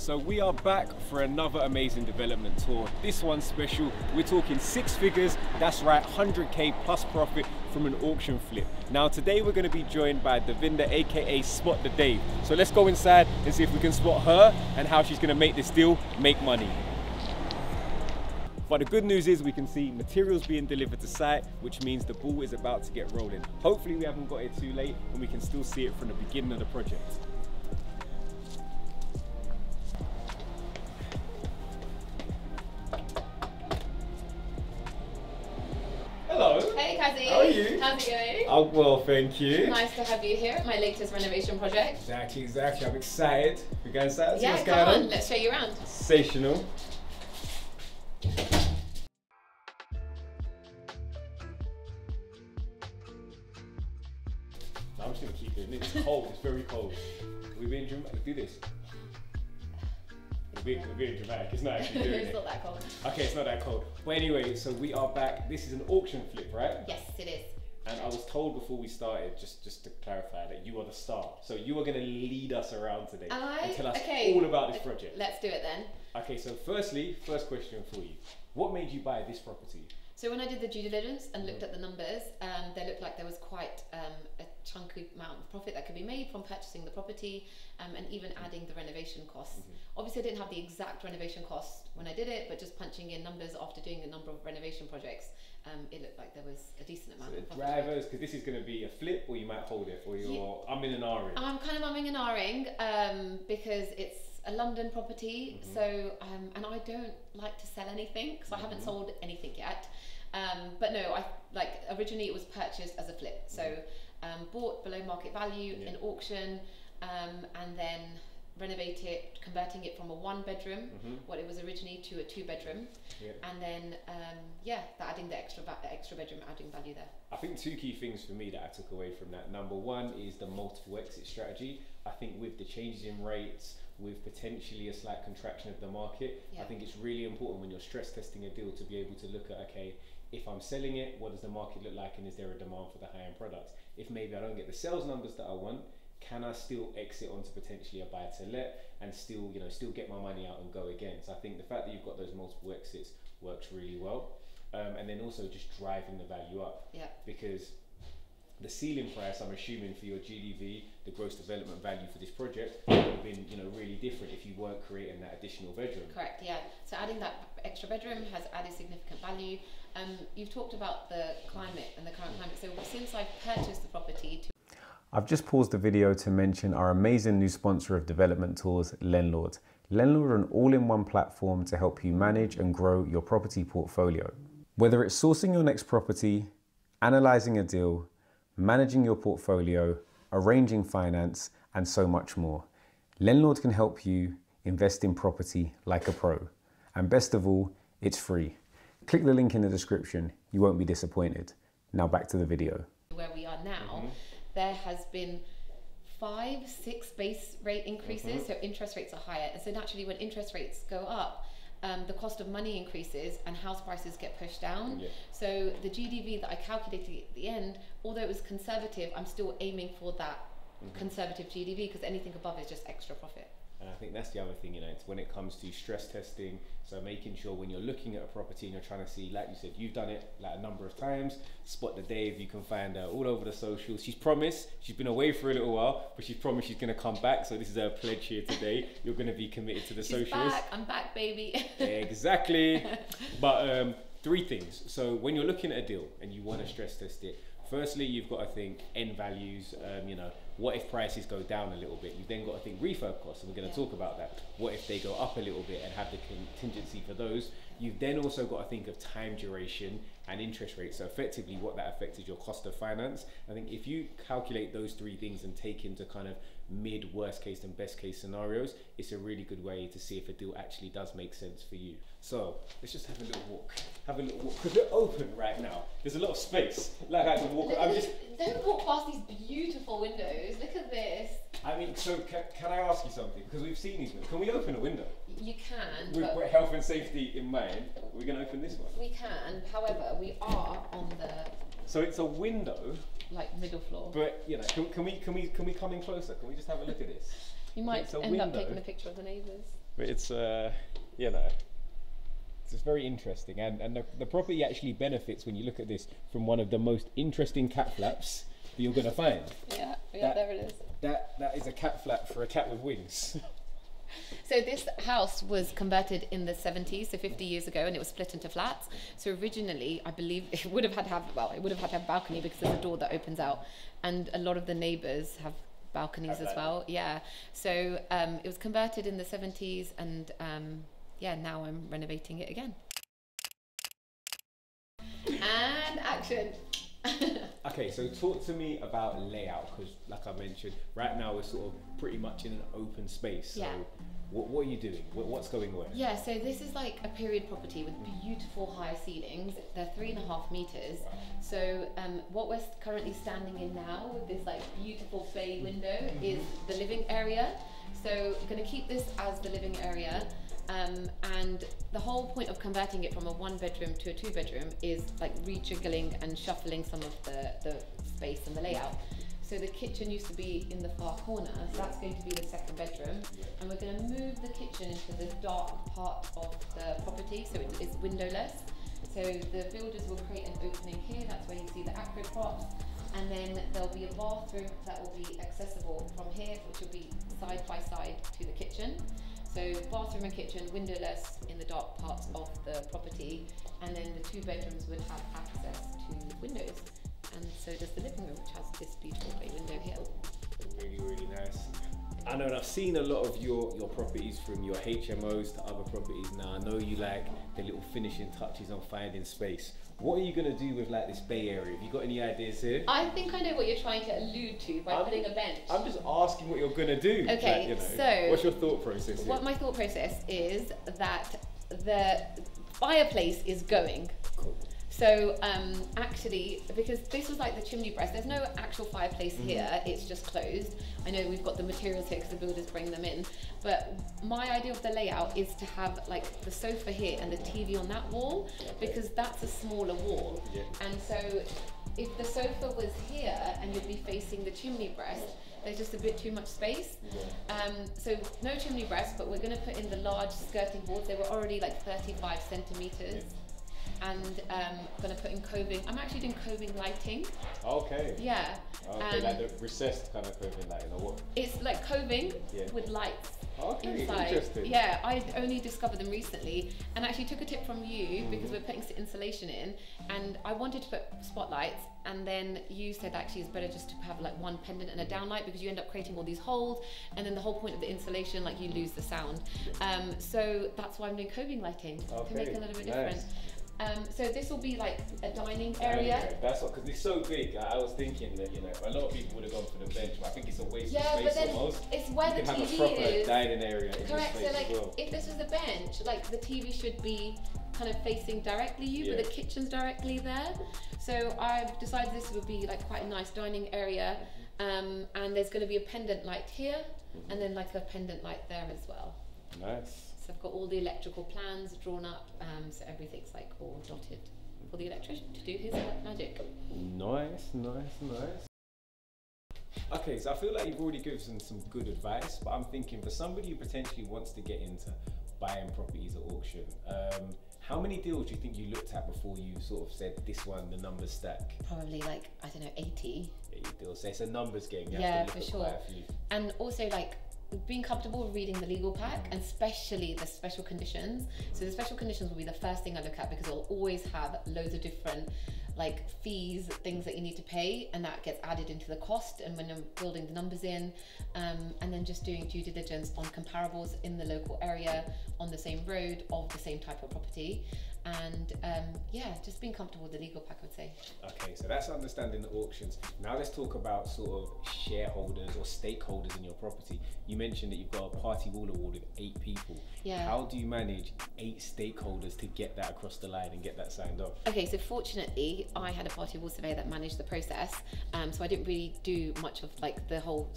So we are back for another amazing development tour. This one's special. We're talking 6 figures, that's right, 100k plus profit from an auction flip. Now today we're going to be joined by Davinder, aka Spot the Dave. So let's go inside and see if we can spot her and how she's going to make this deal make money. But the good news is we can see materials being delivered to site, which means the ball is about to get rolling. Hopefully we haven't got it too late and we can still see it from the beginning of the project. Hello. Hey Kazi. How are you? How's it going? I'm well, thank you. Nice to have you here at my latest renovation project. Exactly. I'm excited. We're going inside. Yeah, come on. Let's show you around. Sensational. I'm just going to keep doing it. It's cold. It's very cold. We're being dramatic. Let's do this. We're being dramatic. It's not actually doing it. It's not that cold. Okay, it's not that cold. But anyway, so we are back. This is an auction flip, right? Yes, it is. And I was told before we started, just to clarify, that you are the star. So you are going to lead us around today and tell us all about this project. Let's do it then. Okay, so firstly, first question for you. What made you buy this property? So when I did the due diligence and looked at the numbers, there looked like there was quite a chunky amount of profit that could be made from purchasing the property and even adding the renovation costs. Obviously I didn't have the exact renovation cost when I did it, but just punching in numbers after doing a number of renovation projects, it looked like there was a decent amount of profit. Drivers, because this is going to be a flip, or you might hold it, or you're umming and ahhing. I'm kind of umming and ahhing because it's a London property, so and I don't like to sell anything, so I haven't sold anything yet. But no, originally it was purchased as a flip, so bought below market value in auction, and then renovate it, converting it from a 1-bedroom, what it was originally, to a 2-bedroom, and then adding the extra bedroom, adding value there. I think 2 key things for me that I took away from that. Number 1 is the multiple exit strategy. I think with the changes in rates, with potentially a slight contraction of the market, I think it's really important when you're stress testing a deal to be able to look at, okay, if I'm selling it, what does the market look like, and is there a demand for the high-end products? If maybe I don't get the sales numbers that I want, can I still exit onto potentially a buy-to-let and still get my money out and go again? So I think the fact that you've got those multiple exits works really well, and then also just driving the value up. Because the ceiling price, I'm assuming, for your GDV, the gross development value for this project, would have been really different if you weren't creating that additional bedroom. Correct, yeah. So adding that extra bedroom has added significant value. You've talked about the climate and the current climate. So since I've purchased the property, I've just paused the video to mention our amazing new sponsor of development tours, Lendlord. Lendlord are an all-in-one platform to help you manage and grow your property portfolio. Whether it's sourcing your next property, analysing a deal, managing your portfolio, arranging finance, and so much more, Lendlord can help you invest in property like a pro. And best of all, it's free. Click the link in the description, you won't be disappointed. Now back to the video. Where we are now, there has been 5-6 base rate increases, so interest rates are higher. And so naturally when interest rates go up, the cost of money increases and house prices get pushed down. So the GDV that I calculated at the end, although it was conservative, I'm still aiming for that conservative GDV, because anything above is just extra profit. And I think that's the other thing, it's when it comes to stress testing, so making sure when you're looking at a property and you're trying to see, like you said, you've done it like a number of times, Spot the Dave, you can find her all over the socials. She's promised, she's been away for a little while, but she's promised she's going to come back, so this is her pledge here today. You're going to be committed to the socials. Back. I'm back, baby. Exactly. But 3 things. So when you're looking at a deal and you want to stress test it, firstly, you've got to think end values, what if prices go down a little bit? You've then got to think refurb costs, and we're going to talk about that. What if they go up a little bit, and have the contingency for those? You've then also got to think of time duration and interest rates. So effectively what that affects is your cost of finance. I think if you calculate those 3 things and take into kind of mid, worst case and best case scenarios, it's a really good way to see if a deal actually does make sense for you. So let's just have a little walk. Because we're open right now. There's a lot of space. Like I can walk. Don't walk past these beautiful windows. Look at this. I mean, so can I ask you something? Because we've seen these windows. Can we open a window? You can. With health and safety in mind, we're going to open this one. We can. However, we are on the. So it's a window. Like middle floor. But can we come in closer? Can we just have a look at this? You might end up taking a picture of the neighbours. But it's you know, it's very interesting, and the property actually benefits, when you look at this, from one of the most interesting cat flaps that you're going to find. Yeah, there it is. That is a cat flap for a cat with wings. So this house was converted in the 70s, so 50 years ago, and it was split into flats. So originally, I believe it would have had to have, well, it would have had to have a balcony because there's a door that opens out, and a lot of the neighbours have balconies as well. Yeah. So it was converted in the 70s, and yeah, now I'm renovating it again. And action. Okay, so talk to me about layout, because like I mentioned, right now we're sort of pretty much in an open space. So what are you doing? What's going on? Yeah, so this is like a period property with beautiful high ceilings. They're 3.5 meters. So what we're currently standing in now with this like beautiful bay window is the living area. So we're going to keep this as the living area. And the whole point of converting it from a 1-bedroom to a 2-bedroom is like rejiggling and shuffling some of the space and the layout. So the kitchen used to be in the far corner, so that's going to be the 2nd bedroom, and we're going to move the kitchen into the dark part of the property, so it is windowless. So the builders will create an opening here, that's where you see the acro props, and then there'll be a bathroom that will be accessible from here, which will be side by side to the kitchen. So bathroom and kitchen, windowless in the dark parts of the property, and then the 2 bedrooms would have access to windows. And so does the living room, which has this beautiful bay window here. Really, really nice. I know, and I've seen a lot of your properties, from your HMOs to other properties. Now I know you like the little finishing touches on finding space. What are you going to do with like this bay area? Have you got any ideas here? I think I know what you're trying to allude to by putting a bench. I'm just asking what you're going to do. Okay, like, so what's your thought process here? What my thought process is that the fireplace is going. Cool. So actually, because this was like the chimney breast, there's no actual fireplace here, it's just closed. I know we've got the materials here because the builders bring them in, but my idea of the layout is to have like the sofa here and the TV on that wall, because that's a smaller wall. Yeah. And so if the sofa was here and you'd be facing the chimney breast, there's just a bit too much space. So no chimney breast, but we're going to put in the large skirting boards. They were already like 35 centimeters. And going to put in coving. I'm actually doing coving lighting. Okay. Yeah. Okay, like the recessed kind of coving lighting, or what? It's like coving with lights inside. Interesting. Yeah, I only discovered them recently, and actually took a tip from you because we're putting insulation in, and I wanted to put spotlights, and then you said actually it's better just to have like one pendant and a downlight, because you end up creating all these holes, and then the whole point of the insulation, like you lose the sound. So that's why I'm doing coving lighting to make it a little bit different. So this will be like a dining area. That's what, because it's so big. I was thinking that, you know, a lot of people would have gone for the bench, but I think it's a waste of space. But then almost. it's where the you can TV have a proper is. dining area in Correct. this space So like, as well. if this was a bench, like the TV should be kind of facing directly you, but the kitchen's directly there. So I've decided this would be like quite a nice dining area, and there's going to be a pendant light here, and then like a pendant light there as well. Nice. So I've got all the electrical plans drawn up, so everything's like all dotted for the electrician to do his magic. Nice. Okay, so I feel like you've already given some good advice, but I'm thinking for somebody who potentially wants to get into buying properties at auction, how many deals do you think you looked at before you sort of said this one, the numbers stack? Probably like, I don't know, 80. 80 deals. So it's a numbers game. You Yeah, have to for look at sure. quite a few. And also like being comfortable reading the legal pack, and especially the special conditions. So the special conditions will be the first thing I look at, because it'll always have loads of different like fees, things that you need to pay, and that gets added into the cost, and when I'm building the numbers in, and then just doing due diligence on comparables in the local area on the same road of the same type of property. And yeah, just being comfortable with the legal pack, I would say. Okay, so that's understanding the auctions. Now let's talk about sort of shareholders or stakeholders in your property. You mentioned that you've got a party wall award with 8 people. Yeah. How do you manage 8 stakeholders to get that across the line and get that signed off? Okay, so fortunately, I had a party wall surveyor that managed the process, so I didn't really do much of like the whole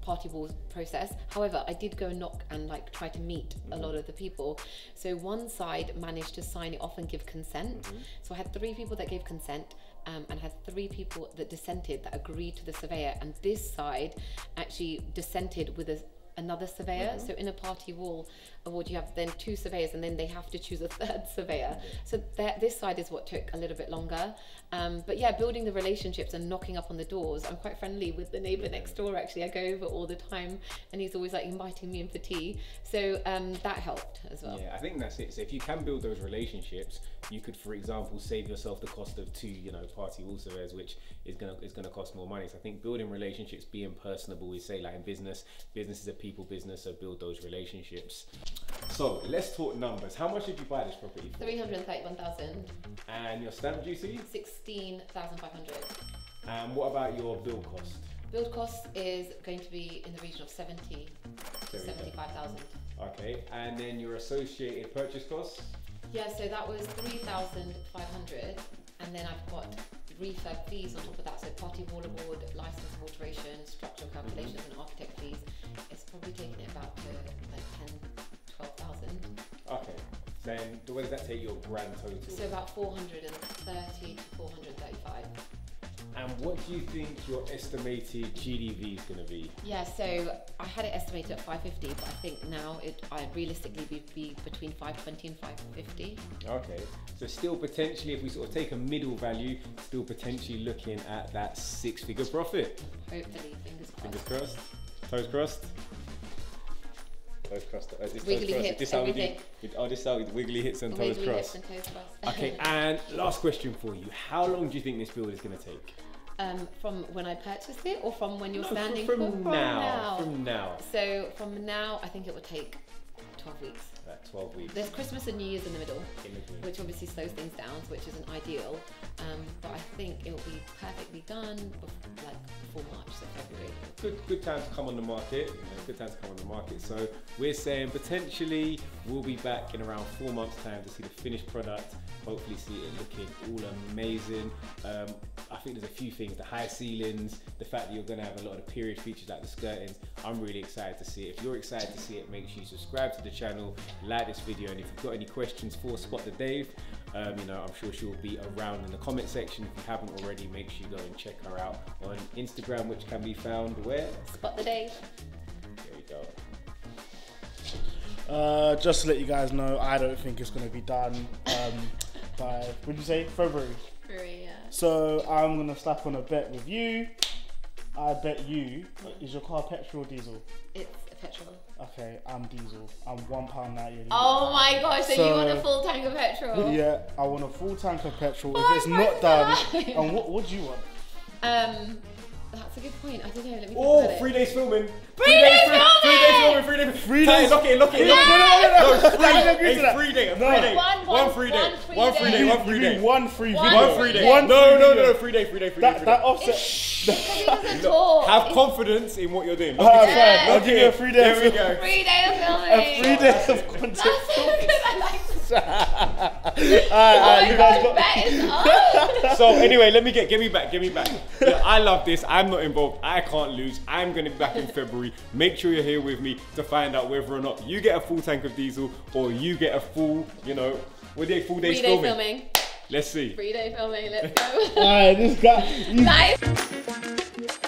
party wall process. However, I did go and knock and like try to meet a lot of the people. So one side managed to sign it off and give consent. So I had 3 people that gave consent, and had 3 people that dissented, that agreed to the surveyor, and this side actually dissented with a another surveyor. So in a party wall award, you have then 2 surveyors, and then they have to choose a 3rd surveyor. So this side is what took a little bit longer. But yeah, building the relationships and knocking up on the doors. I'm quite friendly with the neighbour next door, actually. I go over all the time, and he's always like inviting me in for tea. So that helped as well. Yeah, I think that's it. So if you can build those relationships, you could, for example, save yourself the cost of 2, party wall surveyors, which is gonna cost more money. So I think building relationships, being personable, we say like in business is a people business, so build those relationships. So let's talk numbers. How much did you buy this property for? 331,000. And your stamp duty? 16,500. And what about your build cost? Build cost is going to be in the region of 70 to 75,000. Okay, and then your associated purchase costs? Yeah, so that was 3,500, and then I've got refurb fees on top of that, so party wall award, license of alteration, structural calculations, and architect fees. It's probably taking it about to like 10,000 to 12,000. Okay, then where does that take your grand total? So about 430 to 435. And what do you think your estimated GDV is going to be? Yeah, so I had it estimated at 550, but I think now I realistically be between 520 and 550. Okay, so still potentially, if we sort of take a middle value, still potentially looking at that 6-figure profit. Hopefully, fingers crossed. Fingers crossed. Toes crossed. Toes crossed. Wiggly hits, this how we everything. this how wiggly hits and toes Wiggly crossed. hips and toes crossed. Okay, and last question for you: how long do you think this build is going to take? From when I purchased it, or from when you're standing? From now. From now. So from now, I think it would take 12 weeks. 12 weeks. There's Christmas and New Year's in the middle, which obviously slows things down, which isn't ideal. But I think it will be perfectly done before March, so February. Good time to come on the market. Good time to come on the market. So we're saying potentially we'll be back in around 4 months' time to see the finished product. Hopefully see it looking all amazing. I think there's a few things, the high ceilings, the fact that you're going to have a lot of period features like the skirtings. I'm really excited to see it. If you're excited to see it, make sure you subscribe to the channel, like this video, and if you've got any questions for Spot the Dave, I'm sure she'll be around in the comment section. If you haven't already, make sure you go and check her out on Instagram, which can be found where? Spot the Dave. There we go. Just to let you guys know, I don't think it's going to be done by, what did you say, February? February, yeah. So I'm going to slap on a bet with you. I bet you, is your car petrol or diesel? It's a petrol. Okay, I'm diesel. I'm £1.90. Oh my gosh, so you want a full tank of petrol? Yeah, I want a full tank of petrol. If it's not done, and what do you want? That's a good point. I don't know. Let me think Oh, about 3 days filming. 3 days filming! 3 days filming. 3 days. 3 days. Lock it. No, Free day. One free day. One free day. One free day. One free video. One free day. One No. 3 day. 3 day. That offset. He doesn't talk. Have confidence in what you're doing. I'll give you a 3 day. There we go. 3 days of filming. A 3 days of content. That's so good. I like this. You guys got. Bet is on. So anyway, get me back. Yeah, I love this. I'm not involved. I can't lose. I'm going to be back in February. Make sure you're here with me to find out whether or not you get a full tank of diesel or you get a full, full day 3 day filming. Let's see. 3 day filming. Let's go. Alright, this guy. Nice.